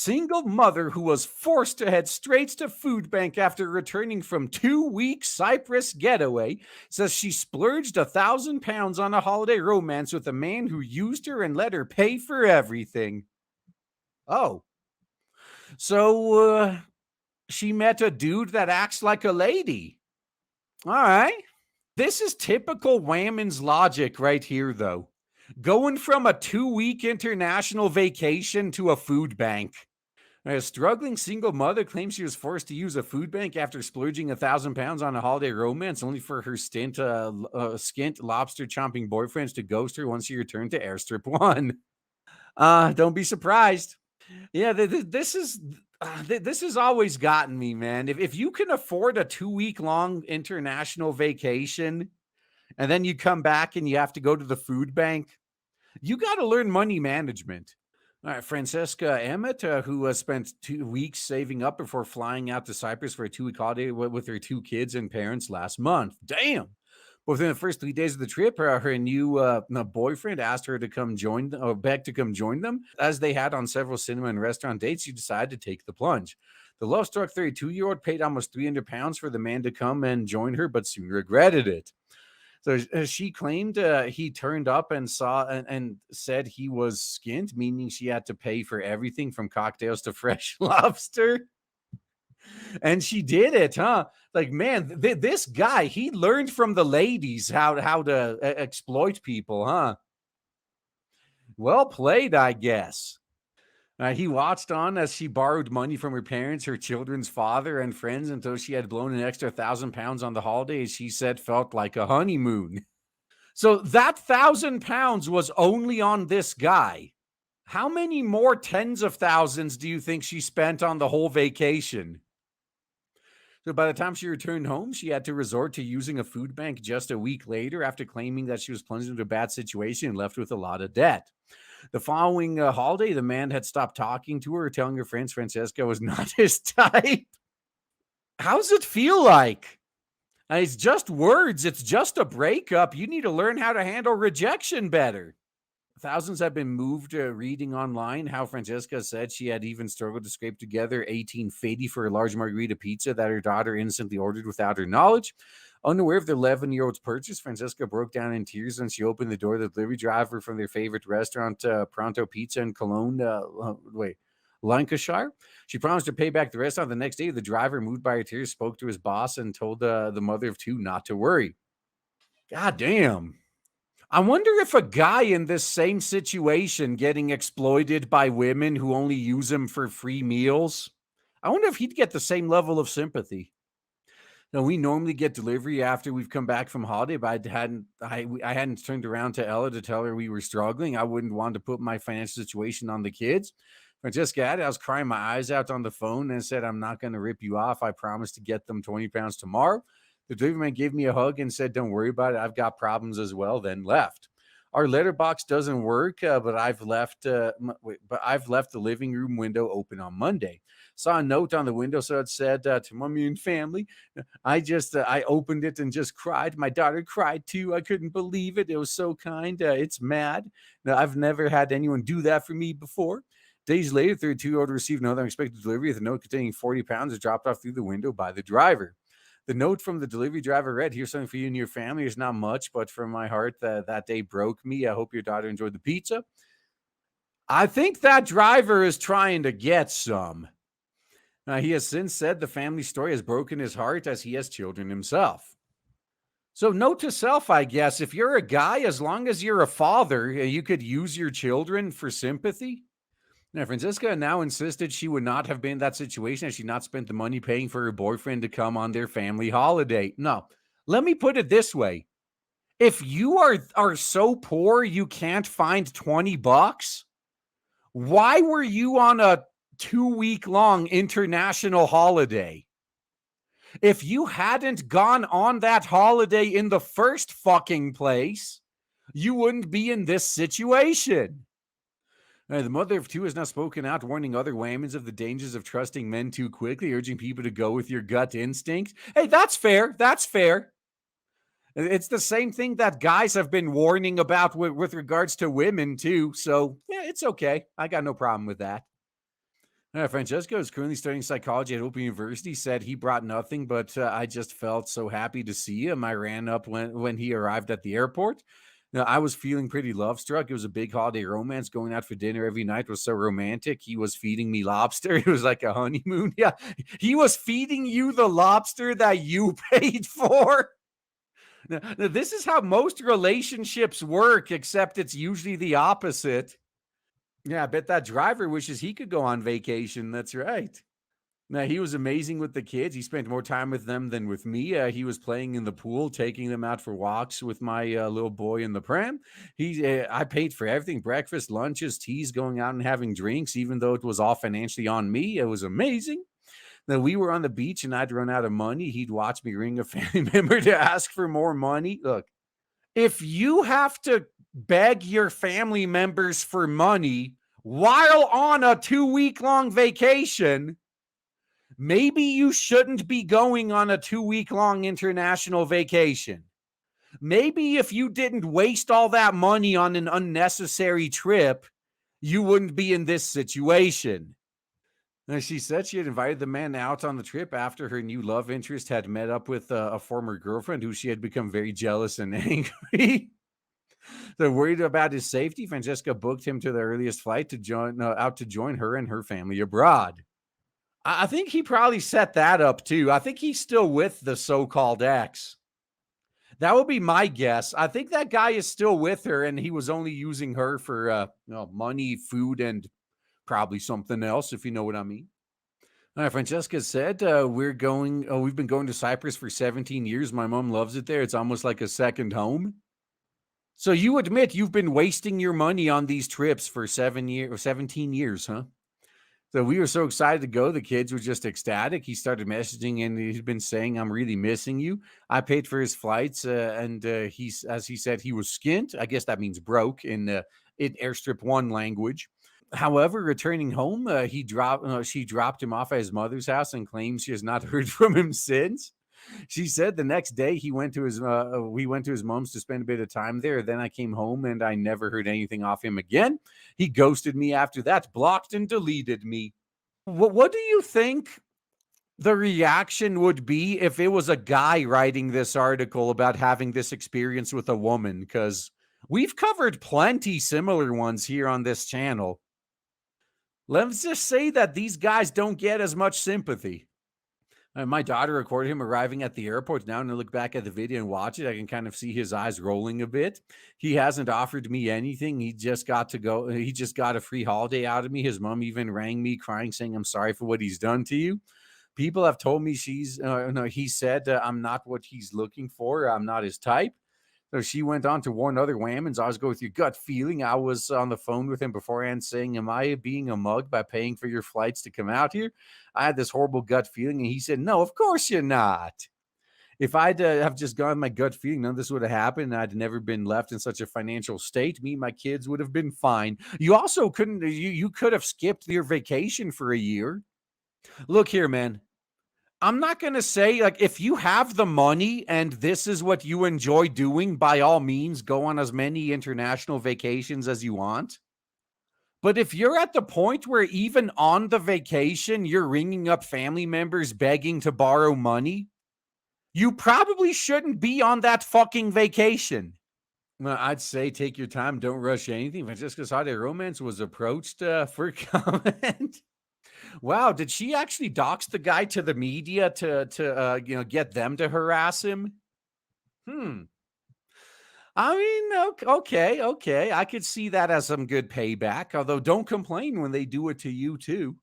Single mother who was forced to head straight to food bank after returning from 2 week Cyprus getaway says she splurged £1,000 on a holiday romance with a man who used her and let her pay for everything. Oh, so she met a dude that acts like a lady. All right. This is typical Whammon's logic right here, though. Going from a 2 week international vacation to a food bank. A struggling single mother claims she was forced to use a food bank after splurging £1,000 on a holiday romance, only for her skint lobster chomping boyfriends to ghost her once she returned to Airstrip 1. Don't be surprised. Yeah, this has always gotten me, man. If you can afford a 2 week long international vacation and then you come back and you have to go to the food bank, you got to learn money management. All right, Francesca Emmett, who spent 2 weeks saving up before flying out to Cyprus for a 2 week holiday with her 2 kids and parents last month. Damn. Within the first 3 days of the trip, her new boyfriend asked her to come join, or begged to come join them. As they had on several cinema and restaurant dates, she decided to take the plunge. The love-struck 32-year-old paid almost £300 for the man to come and join her, but soon regretted it. So she claimed he turned up and saw and said he was skint, meaning she had to pay for everything from cocktails to fresh lobster. And she did it, huh? Like, man, this guy, he learned from the ladies how to exploit people, huh? Well played, I guess. He watched on as she borrowed money from her parents, her children's father, and friends until she had blown an extra £1,000 on the holiday, as she said felt like a honeymoon. So that £1,000 was only on this guy. How many more tens of thousands do you think she spent on the whole vacation? So by the time she returned home, she had to resort to using a food bank just a week later after claiming that she was plunged into a bad situation and left with a lot of debt. The following holiday, the man had stopped talking to her, telling her friends Francesca was not his type. How's it feel like? It's just words. It's just a breakup. You need to learn how to handle rejection better. Thousands have been moved reading online how Francesca said she had even struggled to scrape together 18.50 for a large margarita pizza that her daughter innocently ordered without her knowledge. Unaware of the 11-year-old's purchase, Francesca broke down in tears when she opened the door of the delivery driver from their favorite restaurant, Pronto Pizza in Cologne, Lancashire. She promised to pay back the rest on the next day. The driver, moved by her tears, spoke to his boss and told the mother of two not to worry. God damn. I wonder if a guy in this same situation getting exploited by women who only use him for free meals, I wonder if he'd get the same level of sympathy. Now, we normally get delivery after we've come back from holiday, but I hadn't turned around to Ella to tell her we were struggling. I wouldn't want to put my financial situation on the kids. Francesca added, I was crying my eyes out on the phone and said, I'm not going to rip you off. I promise to get them £20 tomorrow. The delivery man gave me a hug and said, don't worry about it. I've got problems as well, then left. Our letterbox doesn't work, but I've left the living room window open on Monday. Saw a note on the window, so it said, to mommy and family. I opened it and just cried. My daughter cried too. I couldn't believe it. It was so kind. It's mad. Now, I've never had anyone do that for me before. Days later, 32-year-old received another unexpected delivery with a note containing £40 was dropped off through the window by the driver. The note from the delivery driver read, here's something for you and your family. It's not much, but from my heart, that day broke me. I hope your daughter enjoyed the pizza. I think that driver is trying to get some. He has since said the family story has broken his heart as he has children himself. So note to self, I guess, if you're a guy, as long as you're a father, you could use your children for sympathy. Now, Francesca now insisted she would not have been in that situation had she not spent the money paying for her boyfriend to come on their family holiday. No, let me put it this way. If you are so poor you can't find $20, why were you on a 2-week-long international holiday? If you hadn't gone on that holiday in the first fucking place, you wouldn't be in this situation. The mother of two has now spoken out, warning other Whammons of the dangers of trusting men too quickly, urging people to go with your gut instinct. Hey, that's fair. That's fair. It's the same thing that guys have been warning about with regards to women, too. So, yeah, it's okay. I got no problem with that. Francesco is currently studying psychology at Open University. Said he brought nothing, but I just felt so happy to see him. I ran up when he arrived at the airport. Now, I was feeling pretty love struck. It was a big holiday romance. Going out for dinner every night was so romantic. He was feeding me lobster. It was like a honeymoon. Yeah, he was feeding you the lobster that you paid for. Now, this is how most relationships work, except it's usually the opposite. Yeah, I bet that driver wishes he could go on vacation. That's right. Now, he was amazing with the kids. He spent more time with them than with me. He was playing in the pool, taking them out for walks with my little boy in the pram. I paid for everything: breakfast, lunches, teas, going out and having drinks, even though it was all financially on me. It was amazing. Then we were on the beach and I'd run out of money. He'd watch me ring a family member to ask for more money. Look, if you have to beg your family members for money while on a 2 week long vacation, maybe you shouldn't be going on a 2 week long international vacation. Maybe if you didn't waste all that money on an unnecessary trip, you wouldn't be in this situation. Now, she said she had invited the man out on the trip after her new love interest had met up with a former girlfriend who she had become very jealous and angry. They're worried about his safety. Francesca booked him to the earliest flight to join her and her family abroad. I think he probably set that up too. I think he's still with the so-called ex. That would be my guess. I think that guy is still with her, and he was only using her for money, food, and probably something else, if you know what I mean. All right, Francesca said we've been going to Cyprus for 17 years. My mom loves it there. It's almost like a second home. So you admit you've been wasting your money on these trips for 17 years, huh? So we were so excited to go. The kids were just ecstatic. He started messaging and he's been saying, "I'm really missing you." I paid for his flights, and he's, as he said, he was skint. I guess that means broke in Airstrip One language. However, returning home, she dropped him off at his mother's house and claims she has not heard from him since. She said the next day we went to his mom's to spend a bit of time there. Then I came home and I never heard anything off him again. He ghosted me after that, blocked and deleted me. What do you think the reaction would be if it was a guy writing this article about having this experience with a woman? Because we've covered plenty similar ones here on this channel. Let's just say that these guys don't get as much sympathy. My daughter recorded him arriving at the airport. Now, when I look back at the video and watch it, I can kind of see his eyes rolling a bit. He hasn't offered me anything. He just got to go. He just got a free holiday out of me. His mom even rang me crying, saying, "I'm sorry for what he's done to you." People have told me he said, "I'm not what he's looking for. I'm not his type." So she went on to warn other women. I was going with your gut feeling. I was on the phone with him beforehand saying, "Am I being a mug by paying for your flights to come out here?" I had this horrible gut feeling. And he said, "No, of course you're not." If I'd have just gone my gut feeling, none of this would have happened. I'd never been left in such a financial state. Me and my kids would have been fine. You also you could have skipped your vacation for a year. Look here, man. I'm not going to say, like, if you have the money and this is what you enjoy doing, by all means, go on as many international vacations as you want. But if you're at the point where even on the vacation, you're ringing up family members begging to borrow money, you probably shouldn't be on that fucking vacation. Well, I'd say take your time. Don't rush anything. Francesca's holiday romance was approached for comment. Wow, did she actually dox the guy to the media to get them to harass him? Hmm. I mean, okay. I could see that as some good payback. Although, don't complain when they do it to you too.